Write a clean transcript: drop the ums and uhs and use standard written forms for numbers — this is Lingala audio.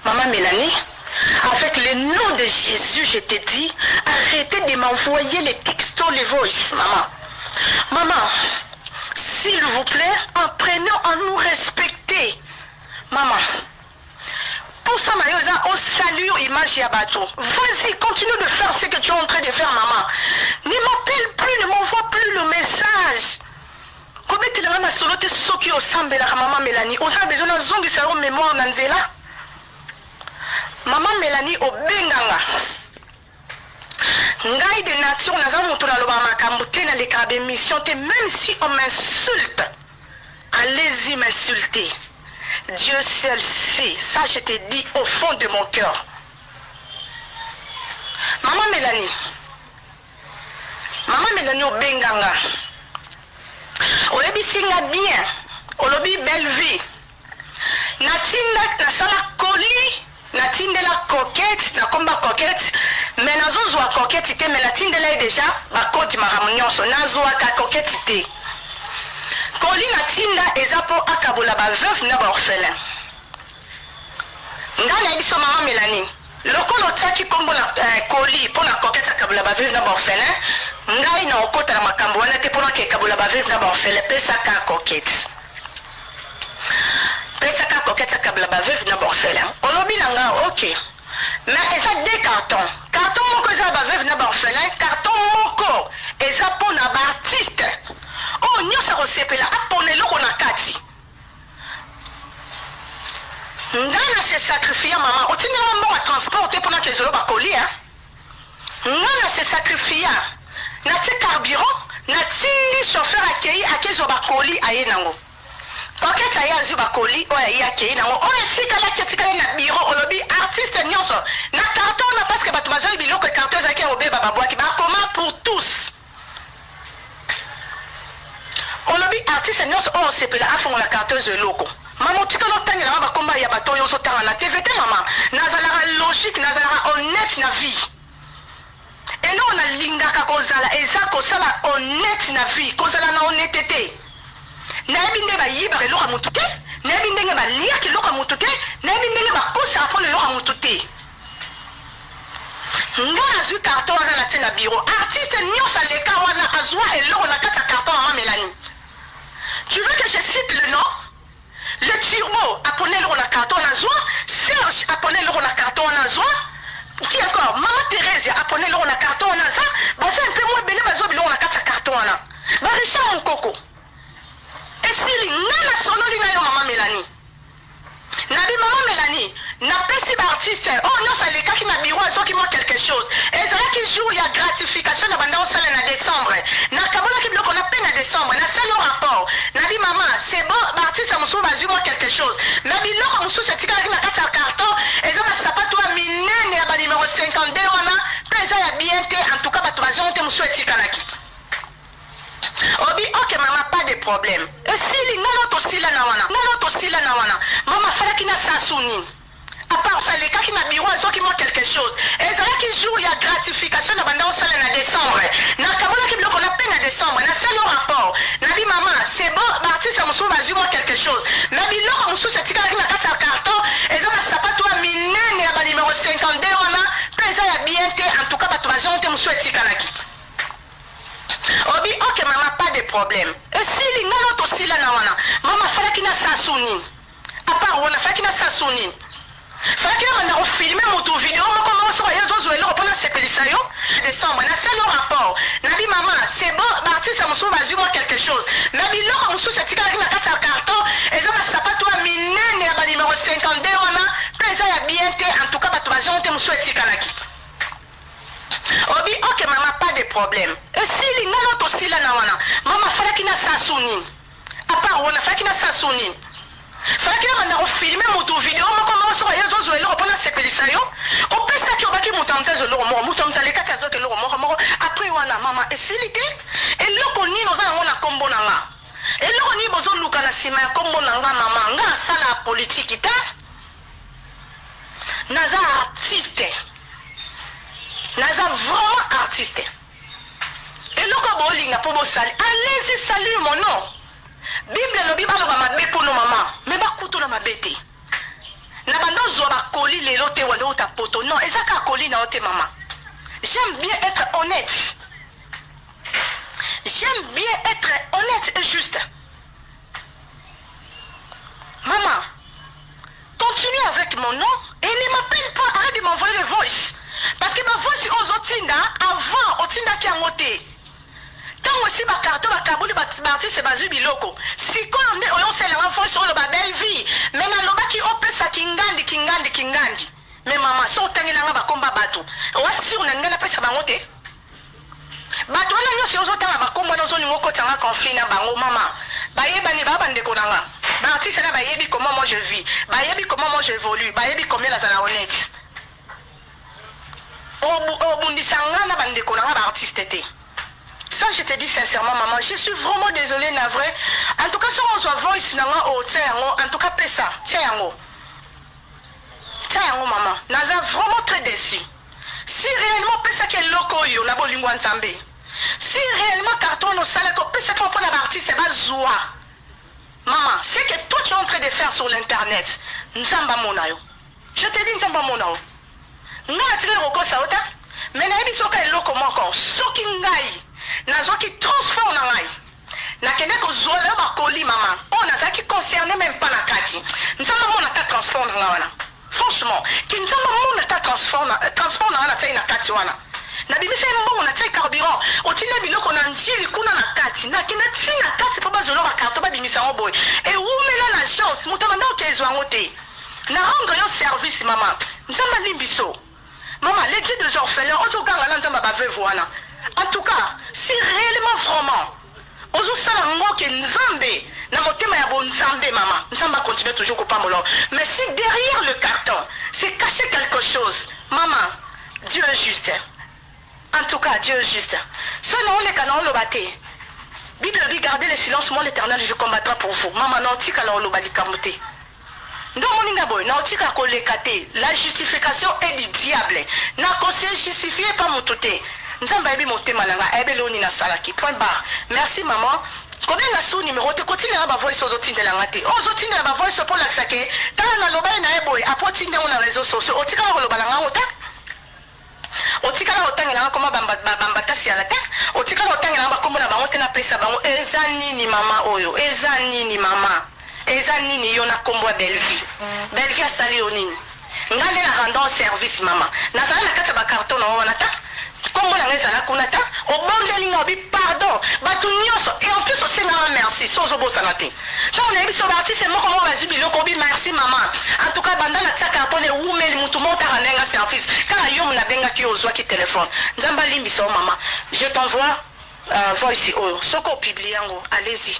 Maman Mélanie, avec le nom de Jésus, je te dis, arrêtez de m'envoyer les textos, les voices, maman. Maman, s'il vous plaît, apprenons à nous respecter. Maman, pour ça, on salue l'image Yabato. Vas-y, continue de faire ce que tu es en train de faire, maman. Ne m'appelle plus, ne m'envoie plus le message. Comment tu as besoin de ce qui ressemble à maman Mélanie? On a besoin de zongi salon mémoire Nanzela. Maman Mélanie au Benganga. Ngai de nature, nous avons tout dans le bamakamboute dans les cas d'émission. Même si on m'insulte, allez-y m'insulter. Dieu seul sait. Ça, je te dis au fond de mon cœur. Maman Mélanie au Benganga. On a dit singa bien. On a dit belle vie. Natinda na sala colis. Natinde la coquette, na komba coquette, mais nazo zwa coquette ite, mais natinde la déjà ba koti maramunyoso, nazo ka coquette ite. Koli natinda ezapo akabola ba veuve na ba orphelin. Ngana biso maman Mélanie. Lokolo tsaki kombo na koli pour la coquette akabola ba veuve na ba orphelin. Ngai na okota na makambo wana te pour na akabola ba veuve na ba orphelin, pesa ka coquette. Pesa ka coquette akabla ba veuve na orphelin. Olobi nanga OK. Mais ça deux cartons. Carton moko za ba veuve na orphelin, carton moko eza pona ba artiste. Oh nyosa resepela apone loko na kati. Ngana se sacrifier maman. Otini maman a transporter pendant que zolo ba koli hein. Ngana se sacrifier. Na ti carburant, na ti chauffeur accueilli akezo ba koli aye nango. Coquette aya zuba koli oya yake na o etika na bureau olobi artiste nyonso na carton na parce que batu bazoli biloko carton zaki obe baba boaki ba comment pour tous olobi artiste nyonso o sepela afonga la carton zeloko maman tika no tani na ba komba ya bato yoso tanga na TVT maman nazala logique nazala honnête na vie et non on a lingaka kozala ezako sala honnête na vie kozala na honnêteté. Nabi ndenge ba yiba ke loka mutu te, nabi ndenge ba lia ke loka mutu te, nabi ndenge ba kosa pour le loka mutu te. Ngana zu carton wana na tena bureau, artiste nyosa leka wana azwa eloko na kata carton maman Mélanie. Tu veux que je cite le nom? Le Turbo a ponné le carton azwa, Serge a ponné le carton azwa. Qui encore? Maman Thérèse a ponné le carton azwa, bah c'est un peu moins béné bazo biloko na kata carton wana. Ba Richard Monkoko. Et si nana sonoli na yo maman Mélanie. Nabi maman Mélanie, n'a pas si artiste. Oh non, ça les cas qui n'a bureau, ils ont qui manque quelque chose. Et ça qui joue, il y a gratification dans banda au salaire en décembre. N'a kamola qui bloque on a peine en décembre. N'a ça le rapport. Nabi maman, c'est bon, artiste à moussou vas-y moi quelque chose. Nabi non, moussou c'est tika qui n'a quatre carton. Et ça va sapato à minene à ba numéro 52 on a. Pesa ya bien té en tout cas ba tu vas on te moussou tika laki. Obi ok maman pas de problème. Et si non to stila na wana. Non to stila na wana. Maman fallait qu'il na sasuni. À part ça les cas qui n'a bureau ils ont qui manque quelque chose. Et ça qui joue il y a gratification dans banda au salaire en décembre. Na kamola qui bloque on a peine en décembre. Na ça le rapport. Nabi maman c'est bon artiste à moussou vas-y moi quelque chose. Nabi non moussou c'est tika qui na quatre carton. Et ça va sapato à minene à ba numéro 52 on a. Pesa ya bien té en tout cas ba tu vas on te moussou tika laki. Obi ok maman pas de problème. Et si non to stila na wana. Maman fallait qu'il na sasuni. À part on a fait qu'il na sasuni. Fallait qu'il na filmer mon vidéo moi comment sur les autres et là pendant ces pélissayo décembre na ça le rapport. Nabi maman c'est bon artiste à moussou vas-y moi quelque chose. Nabi non moussou c'est tika qui na quatre carton et ça va sapato à minene à ba numéro 52 on a pesa ya bien té en tout cas ba tu vas on te moussou tika laki. Obi ok maman pas de problème. Et si non to stila na wana. Maman fallait qu'il na sasuni. À part on a fait qu'il na sasuni. Fallait qu'il na filmer mon vidéo moi comment sur les autres et là pendant ces pélissayo. On peut ça qui on va qui monter le romo, monter les cacazo que le romo. Après wana maman et silité et là qu'on ni nous a on a combo na nga. Et là on ni besoin luka na sima combo na nga maman nga sala politique ita. Naza artiste. Naza vraiment artiste. Et le kobolinga pour saluer. Allez-y saluer mon nom. Bible le Bible va m'abé pour nos mamans. Mais pas couteau na mabete. Na bando ozwa bakoli lelo te wanda ota poto. Non, ezaka koli na ote maman. J'aime bien être honnête. J'aime bien être honnête et juste. Maman, continue avec mon nom et ne m'appelle pas, arrête de m'envoyer le voice. Parce que ma voice aux Otinda, avant, Otinda qui a monté. Tant aussi ma carte, ma kabouli, ma artiste, c'est Bazu Biloko. Si on sait la voice sur le belle vie, mais dans le qui opère ça kingandi. Mais maman, si on t'a dit là, combat bateau. On va si on a une appel ça va monter. Bateau, on a si on a un combat dans une conflit, maman. Baye bani baba ndeko nanga. Ba artiste na bayebi comment moi je vis. Bayebi comment moi j'évolue. Bayebi combien la zala honnête. Obundisanga na bandeko nanga ba artiste té. Ça je te dis sincèrement maman, je suis vraiment désolée navré. En tout cas si on soit voice nanga o tsango, en tout cas pesa, tsango. Tsango maman, naza vraiment très déçu. Si réellement pesa que loko yo na bolingo ntambe. Si réellement carton no sala ko pesa ko pona ba artiste ba zoa. Maman, c'est que toi tu es en train de faire sur l'internet. Nzamba monayo. Je te dis nzamba monayo. Nga atire roko saota. Mais na biso ka eloko moko. Soki ngai. Nazo ki transforme na ngai. Na kende ko zola ba koli maman. On a ça qui concerne même pas la kati. Nzamba mona ta transforme na wana. Franchement, ki nzamba mona ta transforme na wana ta ina kati wana. Na bimisa mbongo na tsaika carburant otina biloko na njili kuna na kati na kina tina kati pa bazolo ba karto ba bimisa ngoboy et umela la chance mutama na okezwa ngote na rendre yo service maman nzamba limbiso maman les dieux des orphelins ozo ganga na nzamba ba veuve wana en tout cas si réellement vraiment ozo sala ngoke nzambe na motema ya bon nzambe maman nzamba continue toujours kopamolo mais si derrière le carton c'est caché quelque chose maman Dieu est juste. En tout cas, Dieu est juste. Selon les canons, le bâté. Bible dit gardez le silence, moi l'éternel, je combattrai pour vous. Maman, non, tika la olo bali kamote. Non, moninga boy, non, tika kolekate. La justification est du diable. Na kose justifié pas mon touté. Nzamba ebi monte malanga, ebe loni na salaki. Point barre. Merci maman. Combien la sous numéro te continue à ma voix sur les de la raté. Aux autres de ma voix sur pour l'accès. Quand on a l'obé na eboy, après tinde on a réseaux sociaux. O tika la balanga ota. Otikala otangela koma bambata sialata otikala otangela bakombo na bango te na pesa bango eza nini mama oyo eza nini mama eza nini yo na kombo Belvi asali yo nini ngande na rendre service mama na sala na kata ba carton na wana ta kombo na ngeza na kuna ta obondeli ngobi pardon batu nyoso et en plus aussi na merci sozo bosana te donc na biso ba artiste moko mo bazubi loko bi merci maman en tout cas banda na tsaka carton e umeli mutu monta ranenga service kala yo mna benga ki ozwa ki téléphone nzamba limbi so maman je t'envoie voice oh soko publier yango allez-y